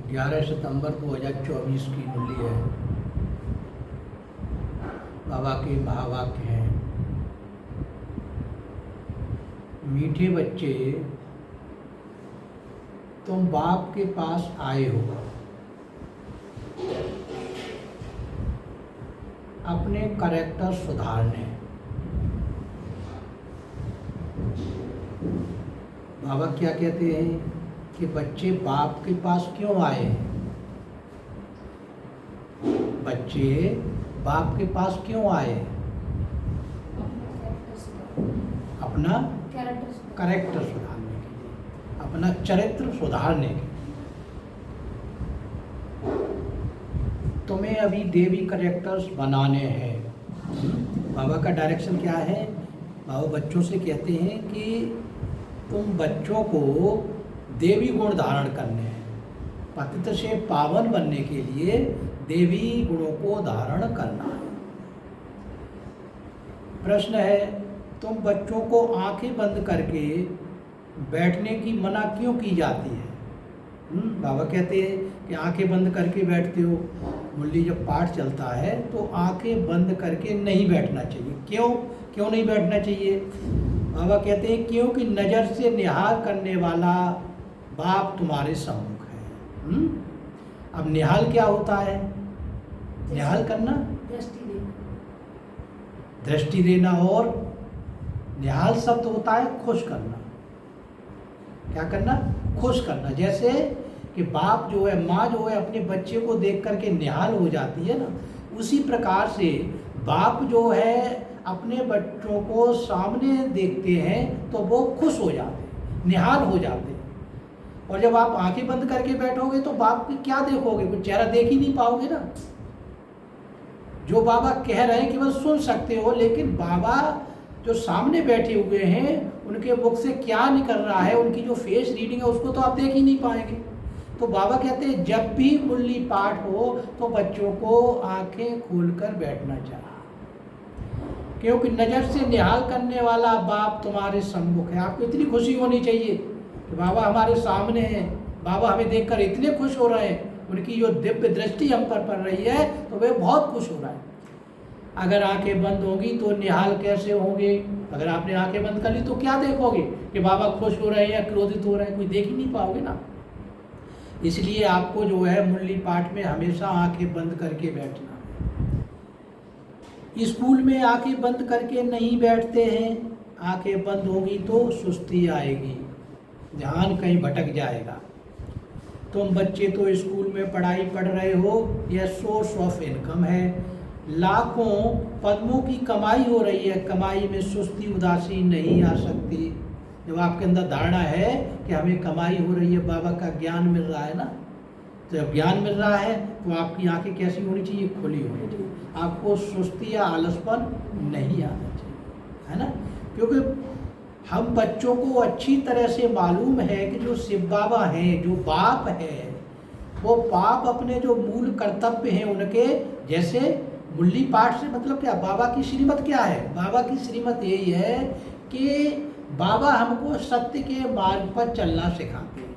11 सितंबर 2024 की मुरली है। बाबा के महावाक्य हैं, मीठे बच्चे तुम बाप के पास आए हो अपने कैरेक्टर सुधारने। बाबा क्या कहते हैं कि बच्चे बाप के पास क्यों आए? बच्चे बाप के पास क्यों आए? अपना कैरेक्टर सुधारने के लिए, अपना चरित्र सुधारने के लिए। तुम्हें अभी देवी कैरेक्टर्स बनाने हैं। बाबा का डायरेक्शन क्या है? बाबा बच्चों से कहते हैं कि तुम बच्चों को देवी गुण धारण करने हैं। पतित से पावन बनने के लिए देवी गुणों को धारण करना है। प्रश्न है, तुम बच्चों को आंखें बंद करके बैठने की मना क्यों की जाती है? बाबा कहते हैं कि आंखें बंद करके बैठते हो। मुरली जब पाठ चलता है तो आंखें बंद करके नहीं बैठना चाहिए। क्यों नहीं बैठना चाहिए? बाबा कहते हैं क्योंकि नज़र से निहाल करने वाला बाप तुम्हारे सम्मुख है। अब निहाल क्या होता है? निहाल करना, दृष्टि देना। और निहाल शब्द होता है खुश करना। क्या करना? खुश करना। जैसे कि बाप जो है, माँ जो है अपने बच्चे को देख करके निहाल हो जाती है ना, उसी प्रकार से बाप जो है अपने बच्चों को सामने देखते हैं तो वो खुश हो जाते हैं, निहाल हो जाते हैं। और जब आप आंखें बंद करके बैठोगे तो बाप की क्या देखोगे? कुछ चेहरा देख ही नहीं पाओगे ना। जो बाबा कह रहे हैं कि बस सुन सकते हो, लेकिन बाबा जो सामने बैठे हुए हैं उनके मुख से क्या निकल रहा है, उनकी जो फेस रीडिंग है उसको तो आप देख ही नहीं पाएंगे। तो बाबा कहते हैं जब भी मुरली पाठ हो तो बच्चों को आंखें खोलकर बैठना चाहिए, क्योंकि नज़र से निहाल करने वाला बाप तुम्हारे सम्मुख है। आपको इतनी खुशी होनी चाहिए कि बाबा हमारे सामने हैं, बाबा हमें देखकर इतने खुश हो रहे हैं, उनकी जो दिव्य दृष्टि हम पर पड़ रही है तो वे बहुत खुश हो रहा है। अगर आंखें बंद होंगी तो निहाल कैसे होंगे? अगर आपने आंखें बंद कर ली तो क्या देखोगे कि बाबा खुश हो रहे हैं या क्रोधित हो रहे हैं? कोई देख ही नहीं पाओगे ना। इसलिए आपको जो है मुरली पाठ में हमेशा आंखें बंद करके बैठना है। स्कूल में आंखें बंद करके नहीं बैठते हैं। आंखें बंद होंगी तो सुस्ती आएगी, ध्यान कहीं भटक जाएगा। तुम बच्चे तो स्कूल में पढ़ाई पढ़ रहे हो, यह सोर्स ऑफ इनकम है। लाखों पद्मों की कमाई हो रही है, कमाई में सुस्ती उदासी नहीं आ सकती। जब आपके अंदर धारणा है कि हमें कमाई हो रही है, बाबा का ज्ञान मिल रहा है ना, तो जब ज्ञान मिल रहा है तो आपकी आंखें कैसी होनी चाहिए? खुली होनी चाहिए। आपको सुस्ती या आलसपन नहीं आना चाहिए, है ना। क्योंकि हम बच्चों को अच्छी तरह से मालूम है कि जो शिव बाबा हैं, जो बाप है, वो बाप अपने जो मूल कर्तव्य हैं उनके, जैसे मुरली पाठ से मतलब क्या? बाबा की श्रीमत क्या है? बाबा की श्रीमत यही है कि बाबा हमको सत्य के मार्ग पर चलना सिखाते हैं।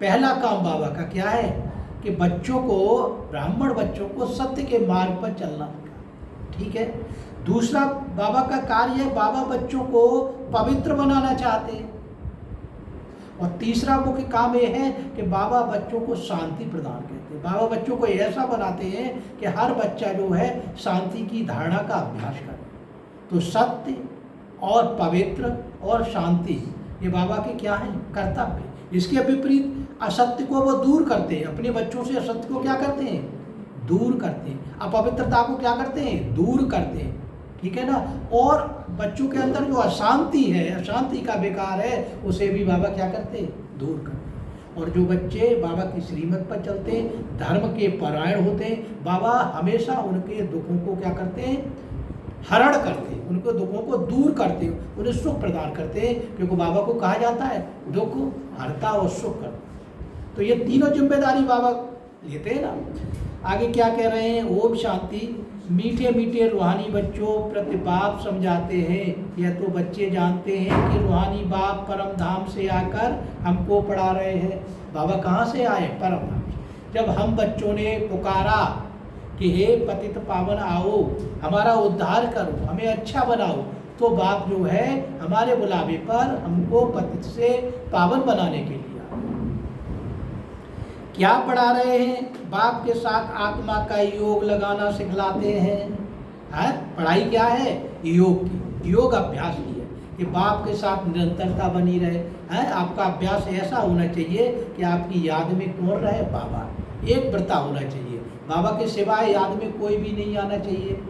पहला काम बाबा का क्या है कि बच्चों को, ब्राह्मण बच्चों को सत्य के मार्ग पर चलना सिखाते, ठीक है। दूसरा बाबा का कार्य है, बाबा बच्चों को पवित्र बनाना चाहते हैं। और तीसरा मुख्य काम यह है कि बाबा बच्चों को शांति प्रदान करते हैं। बाबा बच्चों को ऐसा बनाते हैं कि हर बच्चा जो है शांति की धारणा का अभ्यास करे। तो सत्य और पवित्र और शांति, ये बाबा के क्या है? कर्तव्य। इसके विपरीत असत्य को वो दूर करते हैं। अपने बच्चों से असत्य को क्या करते हैं? दूर करते हैं। अपवित्रता को क्या करते हैं? दूर करते हैं, ठीक है ना। और बच्चों के अंदर जो अशांति है, अशांति का विकार है, उसे भी बाबा क्या करते हैं? दूर करते हैं। और जो बच्चे बाबा की श्रीमत पर चलते हैं, धर्म के परायण होते हैं, बाबा हमेशा उनके दुखों को क्या करते हैं? हरण करते हैं, उनके दुखों को दूर करते हैं, उन्हें सुख प्रदान करते हैं। क्योंकि बाबा को कहा जाता है दुख हरता और सुख करता। तो ये तीनों जिम्मेदारी बाबा लेते हैं ना। आगे क्या कह रहे हैं? ओम शांति। मीठे मीठे रूहानी बच्चों प्रति बाप समझाते हैं। यह तो बच्चे जानते हैं कि रूहानी बाप परम धाम से आकर हमको पढ़ा रहे हैं। बाबा कहाँ से आए? परम धाम से। जब हम बच्चों ने पुकारा कि हे पतित पावन आओ, हमारा उद्धार करो, हमें अच्छा बनाओ, तो बाप जो है हमारे बुलावे पर हमको पतित से पावन बनाने के लिए क्या पढ़ा रहे हैं? बाप के साथ आत्मा का योग लगाना सिखलाते हैं। पढ़ाई क्या है? योग की, योग अभ्यास की है कि बाप के साथ निरंतरता बनी रहे। आपका अभ्यास ऐसा होना चाहिए कि आपकी याद में कौन रहे? बाबा। एक व्रता होना चाहिए, बाबा के सिवाय याद में कोई भी नहीं आना चाहिए।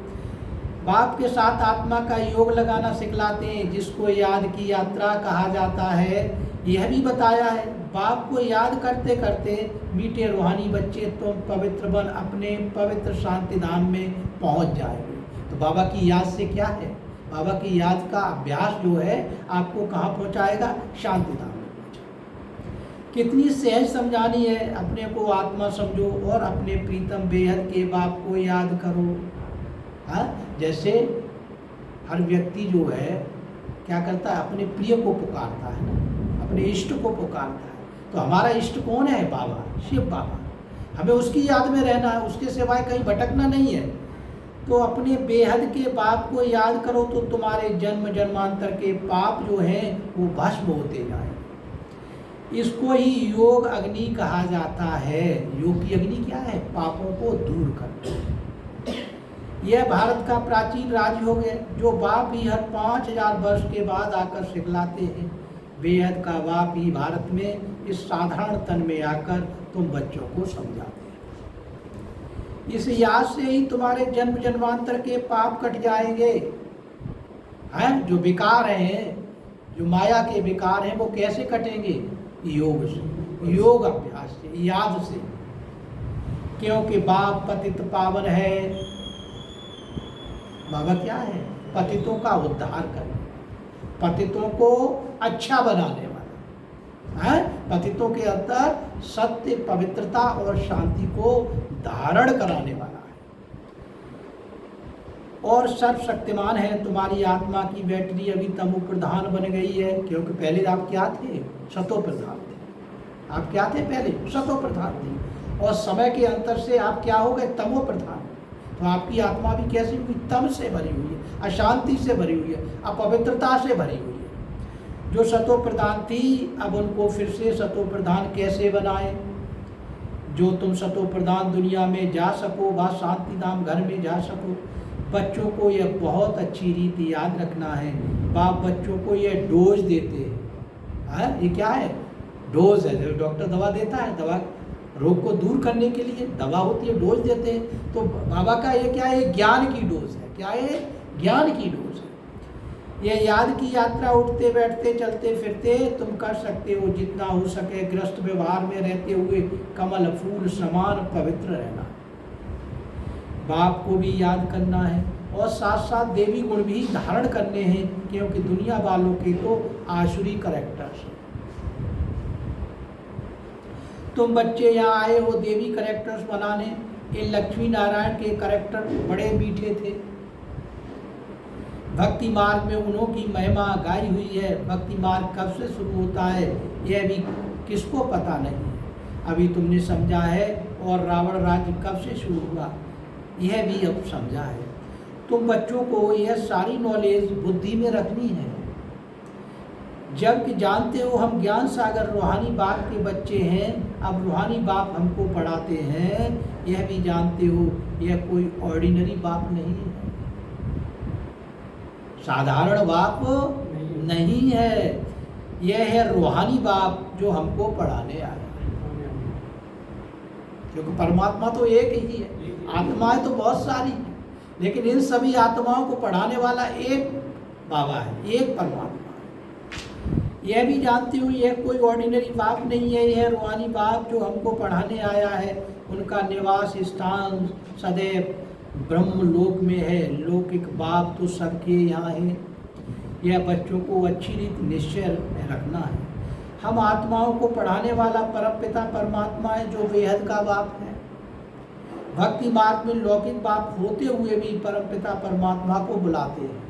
बाप के साथ आत्मा का योग लगाना सिखलाते हैं, जिसको याद की यात्रा कहा जाता है। यह भी बताया है बाप को याद करते करते मीठे रूहानी बच्चे तुम पवित्र बन अपने पवित्र शांति धाम में पहुंच जाएंगे। तो बाबा की याद से क्या है? बाबा की याद का अभ्यास जो है आपको कहाँ पहुंचाएगा? शांति धाम में पहुंचाएगा। कितनी सहज समझानी है। अपने को आत्मा समझो और अपने प्रीतम बेहद के बाप को याद करो। जैसे हर व्यक्ति जो है क्या करता है? अपने प्रिय को पुकारता है ना, अपने इष्ट को पुकारता है। तो हमारा इष्ट कौन है? बाबा, शिव बाबा। हमें उसकी याद में रहना है, उसके सिवाय कहीं भटकना नहीं है। तो अपने बेहद के बाप को याद करो तो तुम्हारे जन्म जन्मांतर के पाप जो हैं वो भस्म होते जाए। इसको ही योग अग्नि कहा जाता है। योग की अग्नि क्या है? पापों को दूर करना। यह भारत का प्राचीन राजयोग है जो बाप ही हर 5000 वर्ष के बाद आकर सिखलाते हैं। बेहद का बाप ही भारत में इस साधारण तन में आकर तुम बच्चों को समझाते हैं। इस याद से ही तुम्हारे जन्म जन्मांतर के पाप कट जाएंगे। हैं जो विकार हैं, जो माया के विकार हैं, वो कैसे कटेंगे? योग से, योग अभ्यास से, याद से। क्योंकि बाप पतित पावन है। बाबा क्या है? पतितों का उद्धार करने, पतितों को अच्छा बनाने वाला है। पतितों के अंदर सत्य, पवित्रता और शांति को धारण कराने वाला है। और सर्वशक्तिमान है। तुम्हारी आत्मा की बैटरी अभी तमो प्रधान बन गई है। क्योंकि पहले आप क्या थे? सतो प्रधान थे। आप क्या थे? पहले सतो प्रधान थे। और समय के अंतर से आप क्या हो गए? तमो प्रधान। तो आपकी आत्मा भी कैसी हुई? तम से भरी हुई है, अशांति से भरी हुई है, अपवित्रता से भरी हुई है। जो सतो प्रधान थी, अब उनको फिर से सतो प्रधान कैसे बनाए? जो तुम सतो प्रधान दुनिया में जा सको, वह शांति धाम घर में जा सको। बच्चों को यह बहुत अच्छी रीति याद रखना है। बाप बच्चों को यह डोज देते हैं। ये क्या है? डोज है। जो डॉक्टर दवा देता है, दवा रोग को दूर करने के लिए दवा होती है, डोज देते हैं। तो बाबा का ये क्या है? ज्ञान की डोज है। क्या है? ज्ञान की डोज है। यह याद की यात्रा उठते बैठते चलते फिरते तुम कर सकते हो। जितना हो सके ग्रस्त व्यवहार में रहते हुए कमल फूल समान पवित्र रहना। बाप को भी याद करना है और साथ साथ देवी गुण भी धारण करने हैं। क्योंकि दुनिया वालों के तो आसुरी कैरेक्टर्स हैं। तुम बच्चे यहाँ आए हो देवी कैरेक्टर्स बनाने। ये लक्ष्मी नारायण के कैरेक्टर बड़े मीठे थे। भक्ति मार्ग में उन्हों की महिमा गाई हुई है। भक्ति मार्ग कब से शुरू होता है यह भी किसको पता नहीं। अभी तुमने समझा है। और रावण राज्य कब से शुरू हुआ यह भी अब समझा है। तुम बच्चों को यह सारी नॉलेज बुद्धि में रखनी है। जबकि जानते हो हम ज्ञान सागर रूहानी बाप के बच्चे हैं। अब रूहानी बाप हमको पढ़ाते हैं। यह भी जानते हो यह कोई ऑर्डिनरी बाप नहीं है, साधारण बाप नहीं है। यह है रूहानी बाप जो हमको पढ़ाने आया है। क्योंकि परमात्मा तो एक ही है, आत्माएं तो बहुत सारी हैं, लेकिन इन सभी आत्माओं को पढ़ाने वाला एक बाबा है, एक परमात्मा। यह भी जानती हूँ यह कोई ऑर्डिनरी बाप नहीं है। यह रूहानी बाप जो हमको पढ़ाने आया है। उनका निवास स्थान सदैव ब्रह्म लोक में है। लौकिक बाप तो सबके यहाँ है। यह बच्चों को अच्छी रीति निश्चय रखना है। हम आत्माओं को पढ़ाने वाला परमपिता परमात्मा है जो बेहद का बाप है। भक्ति मार्ग में लौकिक बाप होते हुए भी परमपिता परमात्मा को बुलाते हैं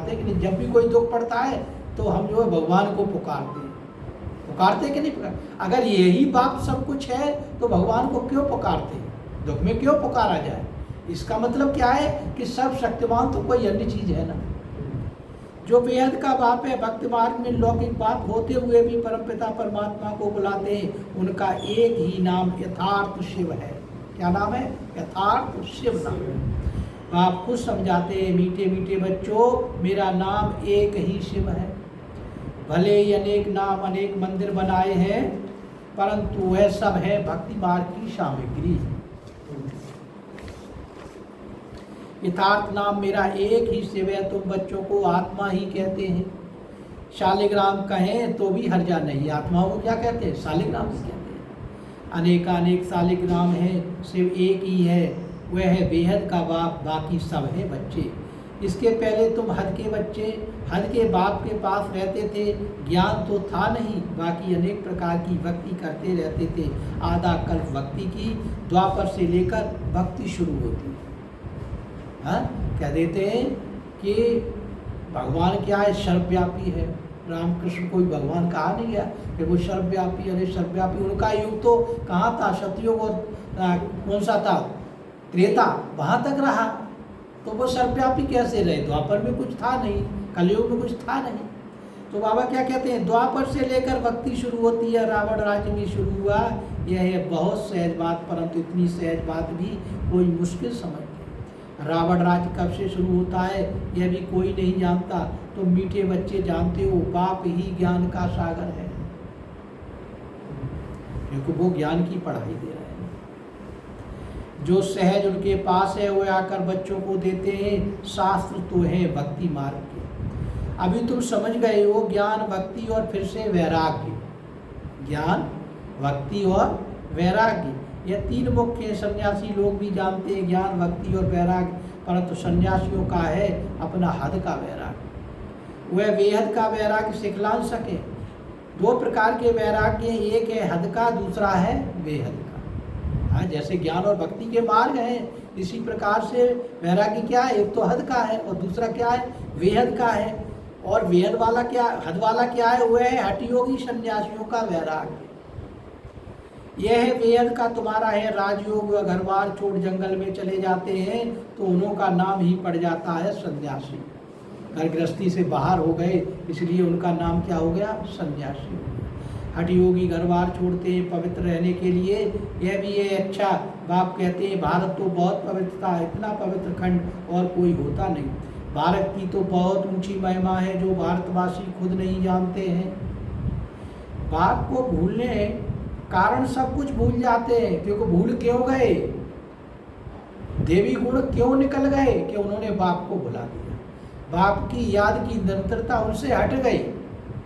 कि नहीं। जब भी कोई दुख पड़ता है तो हम जो है भगवान को पुकारते कि नहीं अगर यही बाप सब कुछ है तो भगवान को क्यों पुकारते, दुख में क्यों पुकारा जाए। इसका मतलब क्या है कि सब शक्तिमान तो कोई अन्य चीज है ना। जो बेहद का बाप है, भक्ति मार्ग में लौकिक बाप होते हुए भी परमपिता परमात्मा को बुलाते हैं, उनका एक ही नाम यथार्थ शिव है। क्या नाम है? यथार्थ शिव नाम है। आप खुद समझाते हैं मीठे मीठे बच्चों, मेरा नाम एक ही शिव है। भले ही अनेक नाम अनेक मंदिर बनाए हैं, परंतु वह सब है भक्ति मार्ग की सामग्री। यथार्थ नाम मेरा एक ही शिव है। तुम बच्चों को आत्मा ही कहते हैं, शालिग्राम कहें तो भी हर्जा नहीं। आत्माओं को क्या कहते हैं? शालिग्राम कहते हैं। अनेकानेक शालिग्राम है, शिव एक ही है, वह है बेहद का बाप, बाकी सब है बच्चे। इसके पहले तुम हद के बच्चे हद के बाप के पास रहते थे, ज्ञान तो था नहीं, बाकी अनेक प्रकार की भक्ति करते रहते थे। आधा कल्प भक्ति की, द्वापर से लेकर भक्ति शुरू होती। हाँ, कह देते हैं कि भगवान क्या है? सर्वव्यापी है। रामकृष्ण कोई भगवान कहा नहीं गया कि वो सर्वव्यापी। अरे सर्वव्यापी उनका युग तो कहाँ था? सतयुग और कौन सा था? त्रेता, वहाँ तक रहा। तो वो सर्वव्यापी कैसे रहे? द्वापर में कुछ था नहीं, कलयुग में कुछ था नहीं। तो बाबा क्या कहते हैं? द्वापर से लेकर भक्ति शुरू होती है, रावण राज्य में शुरू हुआ। यह है बहुत सहज बात, परंतु इतनी सहज बात भी कोई मुश्किल समझ। रावण राज्य कब से शुरू होता है यह भी कोई नहीं जानता। तो मीठे बच्चे जानते हो, बाप ही ज्ञान का सागर है, क्योंकि वो ज्ञान की पढ़ाई दे रहे हैं। जो सहज उनके पास है वह आकर बच्चों को देते हैं। शास्त्र तो है भक्ति मार्ग के। अभी तुम समझ गए हो, ज्ञान भक्ति और फिर से वैराग्य। ज्ञान भक्ति और वैराग्य, यह तीन मुख्य है। सन्यासी लोग भी जानते हैं ज्ञान भक्ति और वैराग्य, परंतु सन्यासियों का है अपना हद का वैराग्य। वह बेहद का वैराग्य सिखला सके। दो प्रकार के वैराग्य, एक है हद का, दूसरा है बेहद का। हाँ, जैसे ज्ञान और भक्ति के मार्ग हैं, इसी प्रकार से वैराग्य क्या है? एक तो हद का है और दूसरा क्या है? बेहद का है। और बेहद वाला क्या, हद वाला क्या है? वह है हठयोगी सन्यासियों का वैराग्य। यह है बेहद का तुम्हारा है राजयोग। व घर बार छोड़ जंगल में चले जाते हैं तो उन्हों का नाम ही पड़ जाता है सन्यासी। घर गृहस्थी से बाहर हो गए, इसलिए उनका नाम क्या हो गया? सन्यासी। हठ योगी घर बार छोड़ते हैं पवित्र रहने के लिए। यह भी है अच्छा। बाप कहते हैं भारत तो बहुत पवित्रता है, इतना पवित्र खंड और कोई होता नहीं। भारत की तो बहुत ऊंची महिमा है जो भारतवासी खुद नहीं जानते हैं। बाप को भूलने कारण सब कुछ भूल जाते हैं। क्योंकि भूल क्यों गए? देवी गुण क्यों निकल गए? कि उन्होंने बाप को भुला दिया। बाप की याद की निरंतरता उनसे हट गई,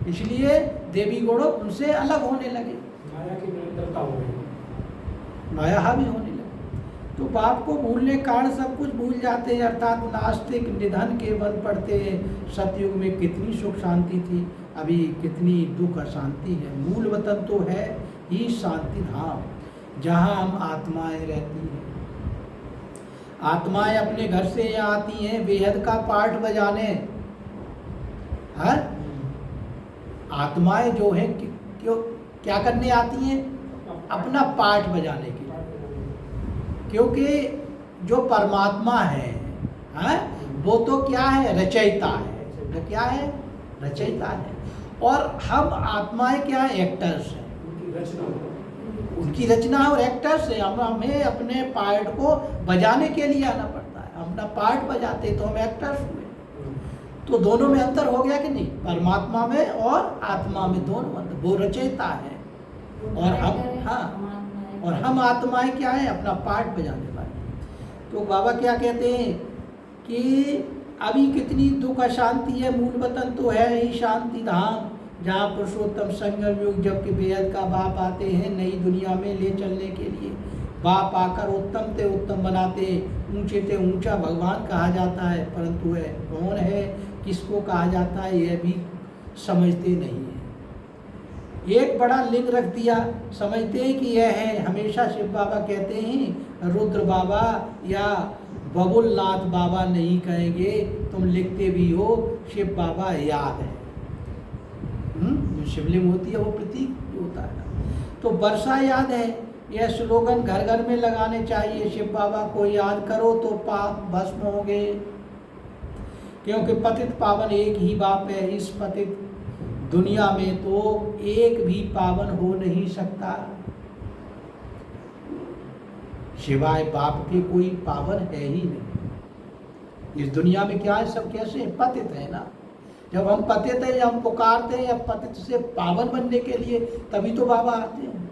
इसलिए देवी गुण उनसे अलग होने लगे। माया की निरंतरता हो गई, माया हावी होने लगे। तो बाप को भूलने कारण सब कुछ भूल जाते हैं। अर्थात नास्तिक निधन के बन पड़ते हैं। सतयुग में कितनी सुख शांति थी, अभी कितनी दुख अशांति है। मूल वतन तो है ही शांति धाम, जहाँ हम आत्माएं रहती हैं। आत्माएं अपने घर से यहाँ आती हैं बेहद का पाठ बजाने। है आत्माएं जो हैं क्यों क्या करने आती हैं? अपना पाठ बजाने के लिए। क्योंकि जो परमात्मा है वो तो क्या है? रचयिता है। तो क्या है? रचयिता है। और हम आत्माएं क्या है? एक्टर्स हैं। उनकी रचना और एक्टर्स है। हमें अपने पार्ट को बजाने के लिए आना पड़ता है। अपना पार्ट बजाते तो हम एक्टर्स हुए। तो दोनों में अंतर हो गया कि नहीं? परमात्मा में और आत्मा में दोनों अंतर। वो रचयिता है और हम आत्माएं क्या है? अपना पार्ट बजाने वाले। तो बाबा क्या कहते हैं कि अभी कितनी दुख अशांति है। मूल वतन तो है ही शांति धाम, जहाँ पुरुषोत्तम संगम युग जबकि बेहद का बाप आते हैं नई दुनिया में ले चलने के लिए। बाप आकर उत्तम ते उत्तम बनाते, ऊंचे ते ऊंचा भगवान कहा जाता है, परंतु वह कौन है, किसको कहा जाता है, यह भी समझते नहीं है। एक बड़ा लिंग रख दिया, समझते हैं कि यह है। हमेशा शिव बाबा कहते हैं रुद्र बाबा या बबुलनाथ बाबा नहीं कहेंगे, तुम लिखते भी हो शिव बाबा याद है। जो शिवलिंग होती है वो प्रतीक होता है ना। तो वर्षा याद है, यह स्लोगन घर घर में लगाने चाहिए। शिव बाबा को याद करो तो पाप भस्म होंगे, क्योंकि पतित पावन एक ही बाप है। इस पतित दुनिया में तो एक भी पावन हो नहीं सकता, सिवाय बाप के कोई पावन है ही नहीं। इस दुनिया में क्या है, सब कैसे पतित है ना। जब हम पतित हैं, हम पुकारते हैं या पतित से पावन बनने के लिए, तभी तो बाबा आते हैं।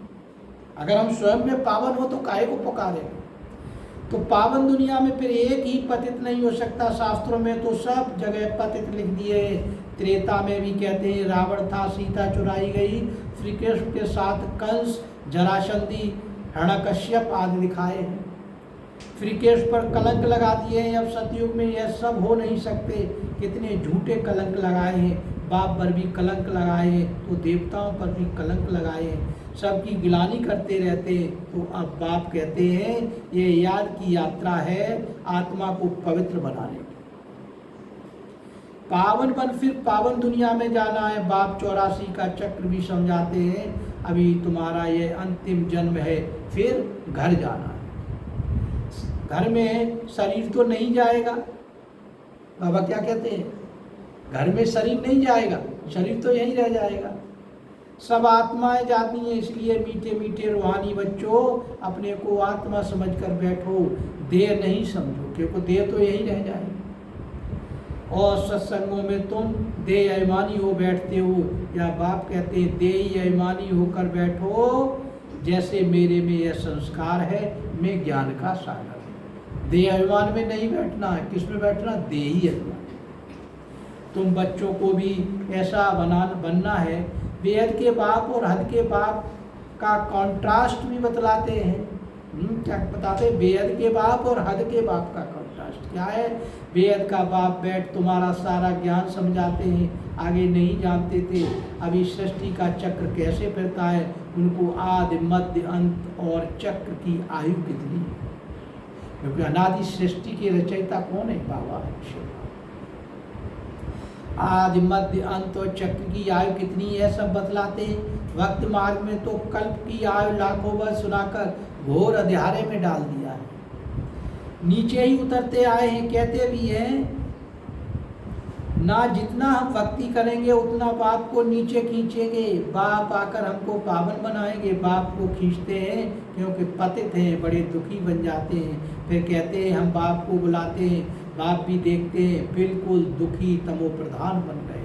अगर हम स्वयं में पावन हो तो काहे को पुकारें। तो पावन दुनिया में फिर एक ही पतित नहीं हो सकता। शास्त्रों में तो सब जगह पतित लिख दिए। त्रेता में भी कहते हैं रावण था, सीता चुराई गई, श्री कृष्ण के साथ कंस, जरासंधी, हिरण्यकश्यप आदि दिखाए हैं। श्री कृष्ण पर कलंक लगा दिए हैं। अब सतयुग में यह सब हो नहीं सकते। कितने झूठे कलंक लगाए हैं। बाप पर भी कलंक लगाए हैं, तो देवताओं पर भी कलंक लगाए हैं। सबकी गिलानी करते रहते। तो अब बाप कहते हैं ये याद की यात्रा है आत्मा को पवित्र बनाने की। पावन बन फिर पावन दुनिया में जाना है। बाप 84 का चक्र भी समझाते हैं। अभी तुम्हारा ये अंतिम जन्म है, फिर घर जाना है। घर में शरीर तो नहीं जाएगा। बाबा क्या कहते हैं, घर में शरीर नहीं जाएगा, शरीर तो यहीं रह जाएगा। सब आत्माएं जाती हैं। इसलिए मीठे मीठे रूहानी बच्चों, अपने को आत्मा समझकर बैठो, देह नहीं समझो, क्योंकि देह तो यहीं रह जाएगी। और सत्संगों में तुम देह अभिमानी हो बैठते हो, या बाप कहते हैं देह अभिमानी होकर बैठो, जैसे मेरे में यह संस्कार है, मैं ज्ञान का सागर हूं। देह अभिमान में नहीं बैठना है। किस में बैठना, देही अभिमान। तुम बच्चों को भी ऐसा बनना है। बेहद के बाप और हद के बाप का कॉन्ट्रास्ट भी बतलाते हैं। क्या बताते हैं, बेहद के बाप और हद के बाप का कॉन्ट्रास्ट क्या है। बेहद का बाप बैठ तुम्हारा सारा ज्ञान समझाते हैं, आगे नहीं जानते थे। अभी सृष्टि का चक्र कैसे फिरता है, उनको आदि मध्य अंत और चक्र की आयु कितनी है, क्योंकि अनादि सृष्टि के रचयिता कौन है, बाबा है शिव। आदि मध्य अंत और चक्र की आयु कितनी है सब बतलाते हैं। भक्त मार्ग में तो कल्प की आयु लाखों वर्ष सुनाकर घोर अध्यारे में डाल दिया है। नीचे ही उतरते आए हैं। कहते भी हैं ना, जितना हम भक्ति करेंगे उतना बाप को नीचे खींचेंगे। बाप आकर हमको पावन बनाएंगे। बाप को खींचते हैं क्योंकि पतित हैं, बड़े दुखी बन जाते हैं। फिर कहते हैं हम बाप को बुलाते हैं, बाप भी देखते हैं बिल्कुल दुखी तमो प्रधान बन गए।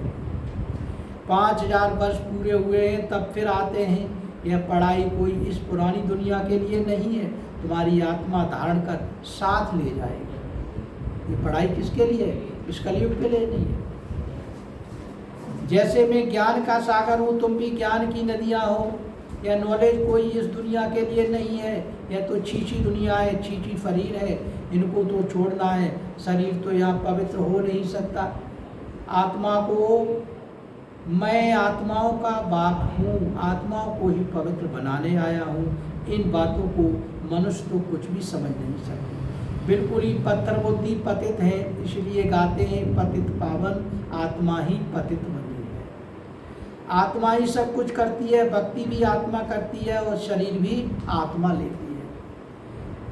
5000 वर्ष पूरे हुए हैं तब फिर आते हैं। यह पढ़ाई कोई इस पुरानी दुनिया के लिए नहीं है, तुम्हारी आत्मा धारण कर साथ ले जाएगी। ये पढ़ाई किसके लिए है, इस कलयुग के लिए नहीं है। जैसे मैं ज्ञान का सागर हूँ, तुम भी ज्ञान की नदियाँ हो। यह नॉलेज कोई इस दुनिया के लिए नहीं है। यह तो छीछी दुनिया है, छीछी शरीर है, इनको तो छोड़ना है। शरीर तो यहाँ पवित्र हो नहीं सकता। आत्मा को, मैं आत्माओं का बाप हूँ, आत्माओं को ही पवित्र बनाने आया हूँ। इन बातों को मनुष्य तो कुछ भी समझ नहीं सकते। बिल्कुल ही पत्थर बुद्धि पतित है, इसलिए गाते हैं पतित पावन, आत्मा ही पतित बनी है। आत्मा ही सब कुछ करती है। भक्ति भी आत्मा करती है और शरीर भी आत्मा लेती है।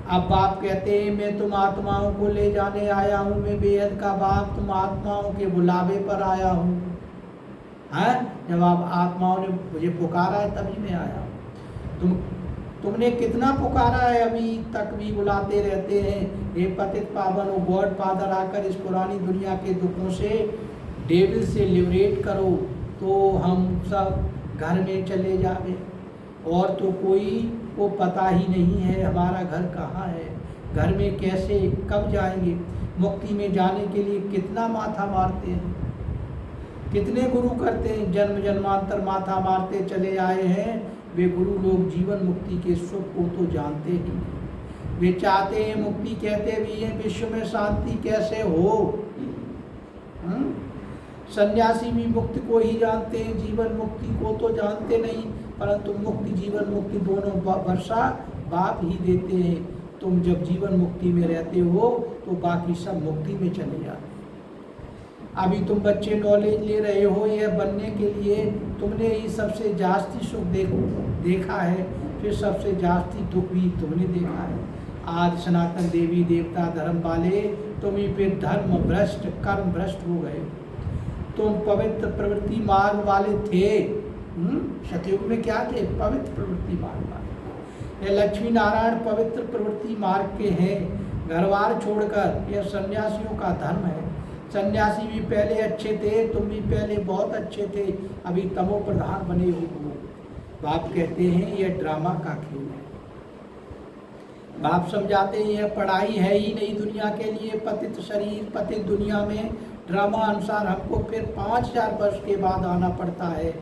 अब बाप कहते हैं मैं तुम आत्माओं को ले जाने आया हूँ। मैं बेहद का बाप तुम आत्माओं के बुलावे पर आया हूँ। है, जब आप आत्माओं ने मुझे पुकारा है तभी मैं आया हूँ। तुमने कितना पुकारा है, अभी तक भी बुलाते रहते हैं। हे पतित पावन हो, गॉड फादर आकर इस पुरानी दुनिया के दुखों से, डेविल से लिबरेट करो, तो हम सब घर में चले जावे। और तो कोई को पता ही नहीं है हमारा घर कहाँ है, घर में कैसे कब जाएंगे। मुक्ति में जाने के लिए कितना माथा मारते हैं, कितने गुरु करते हैं, जन्म जन्मांतर माथा मारते चले आए हैं। वे गुरु लोग जीवन मुक्ति के सुख को तो जानते ही नहीं। वे चाहते हैं मुक्ति, कहते भी हैं विश्व में शांति कैसे हो। सन्यासी भी मुक्ति को ही जानते हैं, जीवन मुक्ति को तो जानते नहीं, परंतु मुक्ति जीवन मुक्ति दोनों वर्षा बाप ही देते हैं। तुम जब जीवन मुक्ति में रहते हो तो बाकी सब मुक्ति में चले जाते। अभी तुम बच्चे नॉलेज ले रहे हो, यह बनने के लिए तुमने ही सबसे जास्ती सुख देखा है, फिर सबसे जास्ती दुख भी तुमने देखा है। आज सनातन देवी देवता धर्म वाले तुम ही फिर धर्म भ्रष्ट कर्म भ्रष्ट हो गए। तुम पवित्र प्रवृत्ति मार्ग वाले थे, सतयुग में क्या थे? पवित्र प्रवृत्ति मार्ग वाले। ये लक्ष्मी नारायण पवित्र प्रवृत्ति मार्ग के हैं। घरवार छोड़कर, यह सन्यासियों का धर्म है। सन्यासी भी पहले अच्छे थे, तुम भी पहले बहुत अच्छे थे, अभी तमो प्रधान बने हो। बाप कहते हैं यह ड्रामा का खेल है। बाप समझाते हैं यह पढ़ाई है ही नहीं दुनिया के लिए। पतित शरीर पतित दुनिया में ड्रामा अनुसार हमको फिर 5000 वर्ष के बाद आना पड़ता है।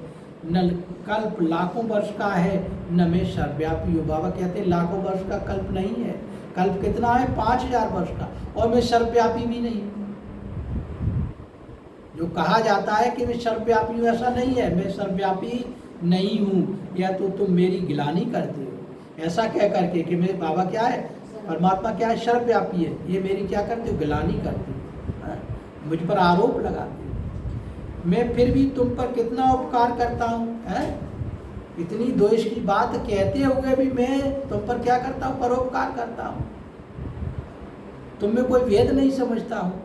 न कल्प लाखों वर्ष का है, न में सर्वव्यापी हो। बाबा कहते हैं लाखों वर्ष का कल्प नहीं है। कल्प कितना है? 5000 वर्ष का, और मैं सर्वव्यापी भी नहीं। जो कहा जाता है कि मैं सर्वव्यापी हूँ, ऐसा नहीं है। मैं सर्वव्यापी नहीं हूँ, या तो तुम मेरी गिलानी करते हो ऐसा कह करके कि मेरे बाबा क्या है, परमात्मा क्या है? सर्वव्यापी है। ये मेरी क्या करते हो? गिलानी करते हो, मुझ पर आरोप लगाते हो। मैं फिर भी तुम पर कितना उपकार करता हूँ, इतनी द्वेष की बात कहते हुए भी मैं तुम पर क्या करता हूँ? परोपकार करता हूँ। तुम में कोई भेद नहीं समझता हूँ।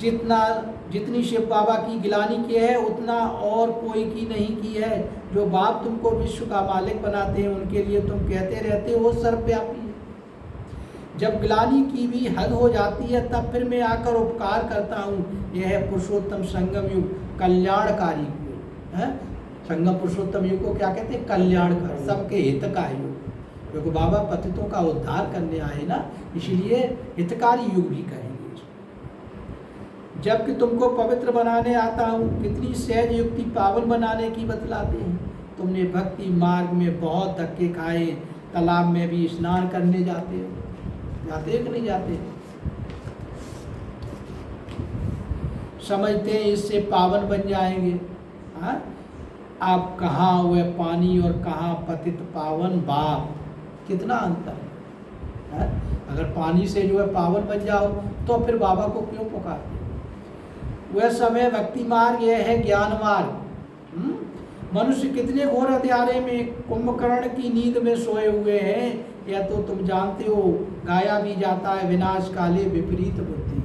जितनी शिव बाबा की गिलानी की है उतना और कोई की नहीं की है। जो बाप तुमको विश्व का मालिक बनाते हैं उनके लिए तुम कहते रहते हो सर्वव्यापी है। जब गिलानी की भी हद हो जाती है तब फिर मैं आकर उपकार करता हूँ। यह है पुरुषोत्तम संगम युग, कल्याणकारी युग है। संगम पुरुषोत्तम युग को क्या कहते हैं? कल्याणकारी, सबके हित का युग। क्योंकि बाबा पतितों का उद्धार करने आए ना, इसीलिए हितकारी युग भी कहेंगे। जबकि तुमको पवित्र बनाने आता हूँ, कितनी सहज युक्ति पावन बनाने की बतलाते हैं। तुमने भक्ति मार्ग में बहुत धक्के खाए, तालाब में भी स्नान करने जाते हो, जाते कि नहीं जाते? समझते हैं इससे पावन बन जाएंगे। हाँ, आप कहाँ हुए पानी और कहाँ पतित पावन बाप, कितना अंतर है। अगर पानी से जो है पावन बन जाओ तो फिर बाबा को क्यों पुकारते? वह समय भक्ति मार्ग, यह है ज्ञान मार्ग। मनुष्य कितने घोर अंधियारे में कुंभकर्ण की नींद में सोए हुए हैं। या तो तुम जानते हो गाया भी जाता है विनाश काले विपरीत बुद्धि।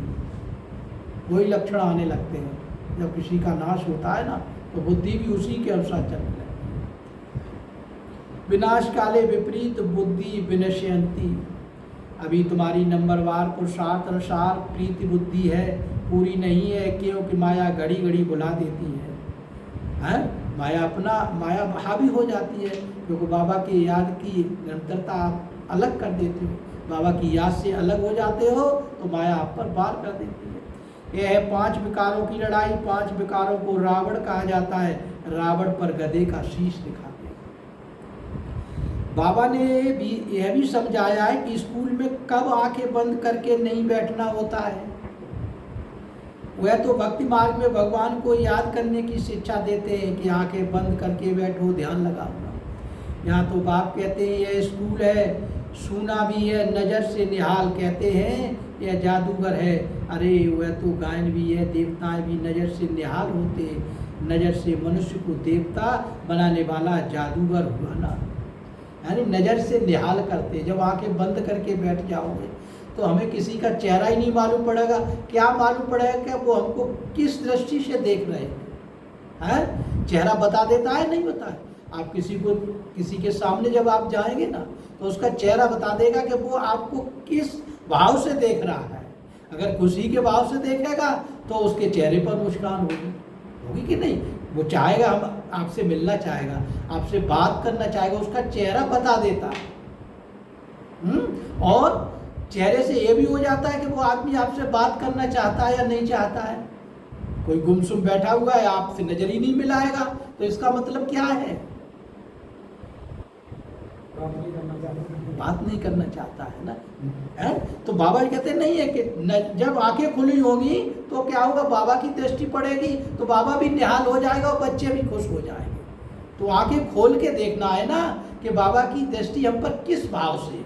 वही लक्षण आने लगते हैं जब किसी का नाश होता है ना, तो बुद्धि भी उसी के अनुसार चलने लगती है। विनाश काले विपरीत बुद्धि विनश्यंती। अभी तुम्हारी नंबरवार पुरुषार्थ अनुसार प्रीति बुद्धि है, पूरी नहीं है, क्योंकि माया घड़ी घड़ी बुला देती है। माया हावी हो जाती है, क्योंकि बाबा की याद की निरंतरता आप अलग कर देते हो। बाबा की याद से अलग हो जाते हो तो माया आप पर वार कर देती है। यह है 5 विकारों की लड़ाई। 5 विकारों को रावण कहा जाता है। रावण पर गधे का शीश दिखाते हैं। बाबा ने भी यह भी समझाया है कि स्कूल में कब आंखें बंद करके नहीं बैठना होता है। वह तो भक्ति मार्ग में भगवान को याद करने की शिक्षा देते हैं कि आंखें बंद करके बैठो, ध्यान लगाओ। यहाँ तो बाप कहते हैं यह स्कूल है, सुना भी है, नज़र से निहाल कहते हैं यह जादूगर है। अरे वह तो गायन भी है, देवताएं भी नज़र से निहाल होते हैं। नज़र से मनुष्य को देवता बनाने वाला जादूगर हुआ ना, यानी नज़र से निहाल करते। जब आंखें बंद करके बैठ जाओगे तो हमें किसी का चेहरा ही नहीं मालूम पड़ेगा। क्या मालूम पड़ेगा कि वो हमको किस दृष्टि से देख रहे हैं। चेहरा बता देता है? नहीं बता है। आप किसी के सामने जब आप जाएंगे ना तो उसका चेहरा बता देगा कि वो आपको किस भाव से देख रहा है। अगर खुशी के भाव से देखेगा तो उसके चेहरे पर मुस्कान होगी कि नहीं? वो चाहेगा, हम आपसे मिलना चाहेगा, आपसे बात करना चाहेगा, उसका चेहरा बता देता है। और चेहरे से ये भी हो जाता है कि वो आदमी आपसे बात करना चाहता है या नहीं चाहता है। कोई गुमसुम बैठा हुआ है, आपसे नजर ही नहीं मिलाएगा, तो इसका मतलब क्या है? बात नहीं करना चाहता। बात नहीं करना चाहता है ना, है? तो बाबा जी कहते नहीं है कि जब आंखें खुली होंगी तो क्या होगा, बाबा की दृष्टि पड़ेगी तो बाबा भी निहाल हो जाएगा और बच्चे भी खुश हो जाएंगे। तो आंखें खोल के देखना है ना कि बाबा की दृष्टि हम पर किस भाव से।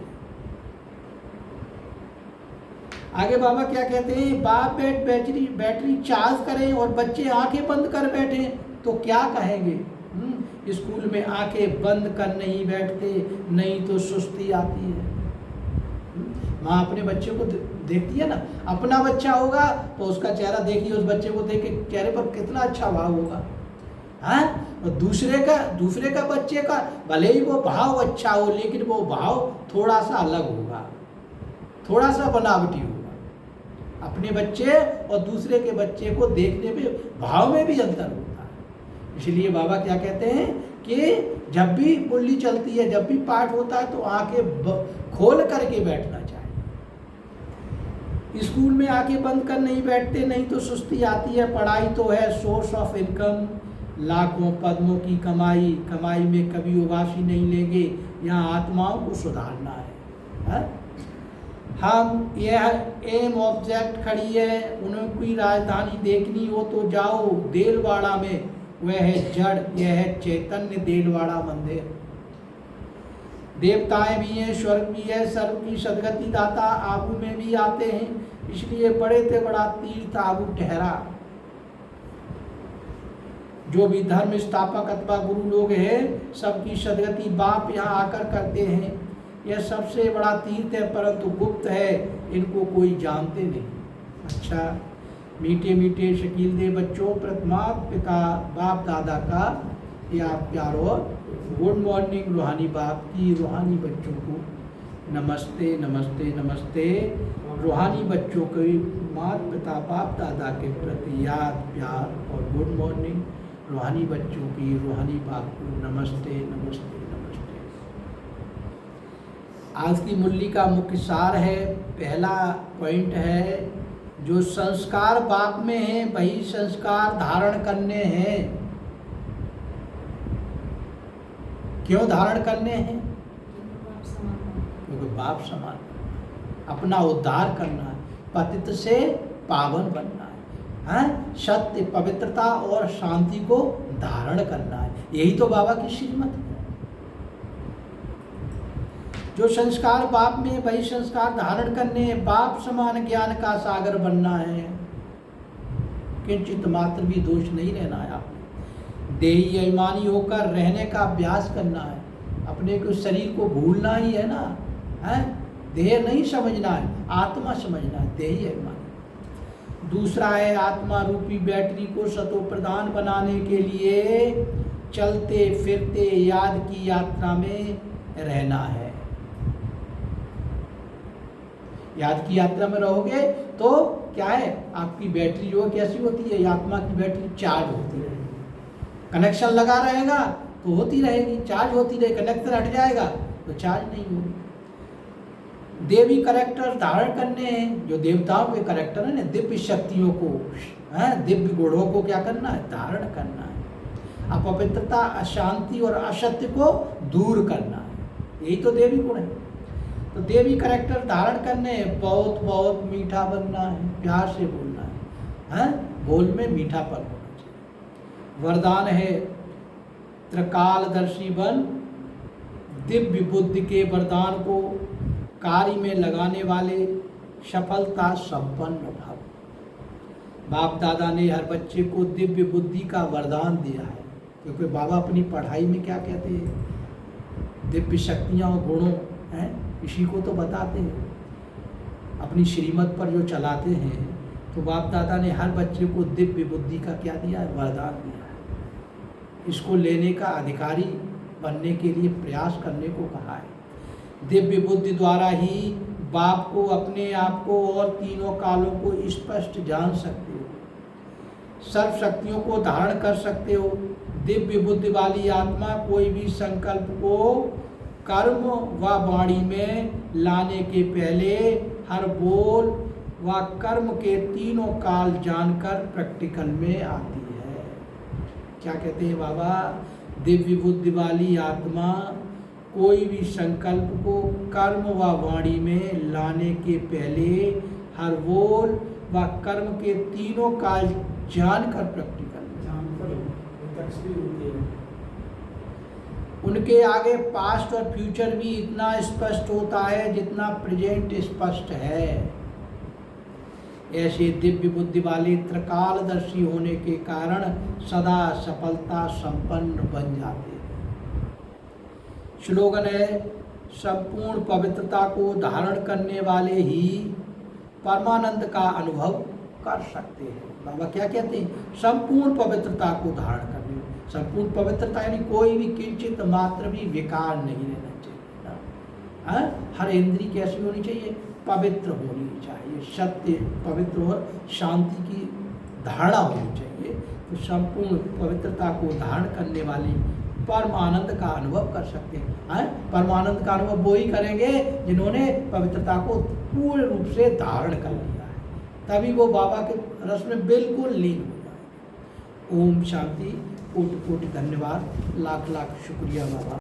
आगे बाबा क्या कहते हैं, बाप बैटरी चार्ज करें और बच्चे आंखें बंद कर बैठे तो क्या कहेंगे। स्कूल में आंखें बंद कर नहीं बैठते, नहीं तो सुस्ती आती है। माँ अपने बच्चे को देखती है ना, अपना बच्चा होगा तो उसका चेहरा देखिए, उस बच्चे को देख के चेहरे पर कितना अच्छा भाव होगा, हाँ। और दूसरे का बच्चे का भले ही वो भाव अच्छा हो, लेकिन वो भाव थोड़ा सा अलग होगा, थोड़ा सा बनावटी होगा। अपने बच्चे और दूसरे के बच्चे को देखने में भाव में भी अंतर होता है। इसलिए बाबा क्या कहते हैं कि जब भी मुरली चलती है, जब भी पाठ होता है तो आंखें खोल करके बैठना चाहिए। स्कूल में आंखें बंद कर नहीं बैठते, नहीं तो सुस्ती आती है। पढ़ाई तो है सोर्स ऑफ इनकम, लाखों पद्मों की कमाई में कभी उबासी नहीं लेंगे। यहाँ आत्माओं को सुधारना है? हम यह एम ऑब्जेक्ट खड़ी है, उन्हें कोई राजधानी देखनी हो तो जाओ देलवाड़ा में, वह है जड़, यह है चैतन्य देलवाड़ा मंदिर। देवताएं भी हैं, स्वर्ग भी है, सर्व की सदगति दाता आबू में भी आते हैं, इसलिए बड़े से बड़ा तीर्थ आबू ठहरा। जो भी धर्म स्थापक अथवा गुरु लोग हैं, सबकी सदगति बाप यहाँ आकर करते हैं। यह सबसे बड़ा तीर्थ है, परंतु गुप्त है, इनको कोई जानते नहीं। अच्छा, मीठे मीठे शकील दे बच्चों, प्रथमा पिता बाप दादा का या प्यारो गुड मॉर्निंग रूहानी बाप की, रूहानी बच्चों को नमस्ते नमस्ते नमस्ते। रूहानी बच्चों को माता पिता बाप दादा के प्रति याद प्यार और गुड मॉर्निंग। रूहानी बच्चों की रूहानी बाप को नमस्ते नमस्ते नमस्ते। आज की मुरली का मुख्य सार है, पहला पॉइंट है, जो संस्कार बाप में है वही संस्कार धारण करने हैं। क्यों धारण करने हैं? क्योंकि बाप समान अपना उद्धार करना है, पतित से पावन बनना है, सत्य पवित्रता और शांति को धारण करना है। यही तो बाबा की श्रीमत है। जो संस्कार बाप में वही संस्कार धारण करने हैं। बाप समान ज्ञान का सागर बनना है, किंचित मात्र भी दोष नहीं रहना है। आपने देही अभिमानी होकर रहने का अभ्यास करना है। अपने को शरीर को भूलना ही है ना, है? देह नहीं समझना है, आत्मा समझना है, देही अभिमानी। दूसरा है आत्मा रूपी बैटरी को सतो प्रदान बनाने के लिए चलते फिरते याद की यात्रा में रहना है। याद की यात्रा में रहोगे तो क्या है, आपकी बैटरी जो कैसी होती है, आत्मा की बैटरी चार्ज होती रहेगी। कनेक्शन लगा रहेगा तो होती रहेगी, चार्ज होती रहेगी। कनेक्शन हट जाएगा तो चार्ज नहीं होगी। देवी करैक्टर धारण करने हैं, जो देवताओं के करैक्टर है ना, दिव्य शक्तियों को, दिव्य गुणों को क्या करना है, धारण करना है। अपवित्रता, अशांति और असत्य को दूर करना है, यही तो देवी गुण है। तो देवी करैक्टर धारण करने, बहुत बहुत मीठा बनना है, प्यार से बोलना है, बोल में मीठापन होना चाहिए। वरदान है त्रिकालदर्शी बन, दिव्य बुद्धि के वरदान को कार्य में लगाने वाले सफलता संपन्न भव। बाप दादा ने हर बच्चे को दिव्य बुद्धि का वरदान दिया है, क्योंकि बाबा अपनी पढ़ाई में क्या कहते हैं, दिव्य शक्तियाँ और गुणों हैं, इसी को तो बताते हैं। अपनी श्रीमत पर जो चलाते हैं, तो बाप दादा ने हर बच्चे को दिव्य बुद्धि का क्या दिया है, वरदान दिया है। इसको लेने का अधिकारी बनने के लिए प्रयास करने को कहा है। दिव्य बुद्धि द्वारा ही बाप को, अपने आप को और तीनों कालों को स्पष्ट जान सकते हो, सर्व शक्तियों को धारण कर सकते हो। दिव्य बुद्धि वाली आत्मा कोई भी संकल्प को कर्म व वाणी में लाने के पहले हर बोल व कर्म के तीनों काल जानकर प्रैक्टिकल में आती है। क्या कहते हैं बाबा, दिव्य बुद्धि वाली आत्मा कोई भी संकल्प को कर्म व वाणी में लाने के पहले हर बोल व कर्म के तीनों काल जानकर प्रैक्टिकल जानकर तस्वीर होती है। उनके आगे पास्ट और फ्यूचर भी इतना स्पष्ट होता है जितना प्रेजेंट स्पष्ट है। ऐसे दिव्य बुद्धि वाले त्रिकालदर्शी होने के कारण सदा सफलता संपन्न बन जाते हैं। स्लोगन है, संपूर्ण पवित्रता को धारण करने वाले ही परमानंद का अनुभव कर सकते हैं। बाबा क्या कहते हैं? संपूर्ण पवित्रता को धारण करने। संपूर्ण पवित्रता यानी कोई भी किंचित मात्र भी विकार नहीं रहना चाहिए। हर इंद्री कैसी होनी चाहिए? पवित्र होनी चाहिए, सत्य पवित्र और शांति की धारणा होनी चाहिए। तो संपूर्ण पवित्रता को धारण करने वाले परम आनंद का अनुभव कर सकते हैं। परम आनंद का अनुभव वो ही करेंगे जिन्होंने पवित्रता को पूर्ण रूप से धारण कर लिया है, तभी वो बाबा के रस में बिल्कुल लीन हो जाएंगे। ओम शांति। कोटि कोटि धन्यवाद, लाख लाख शुक्रिया बाबा।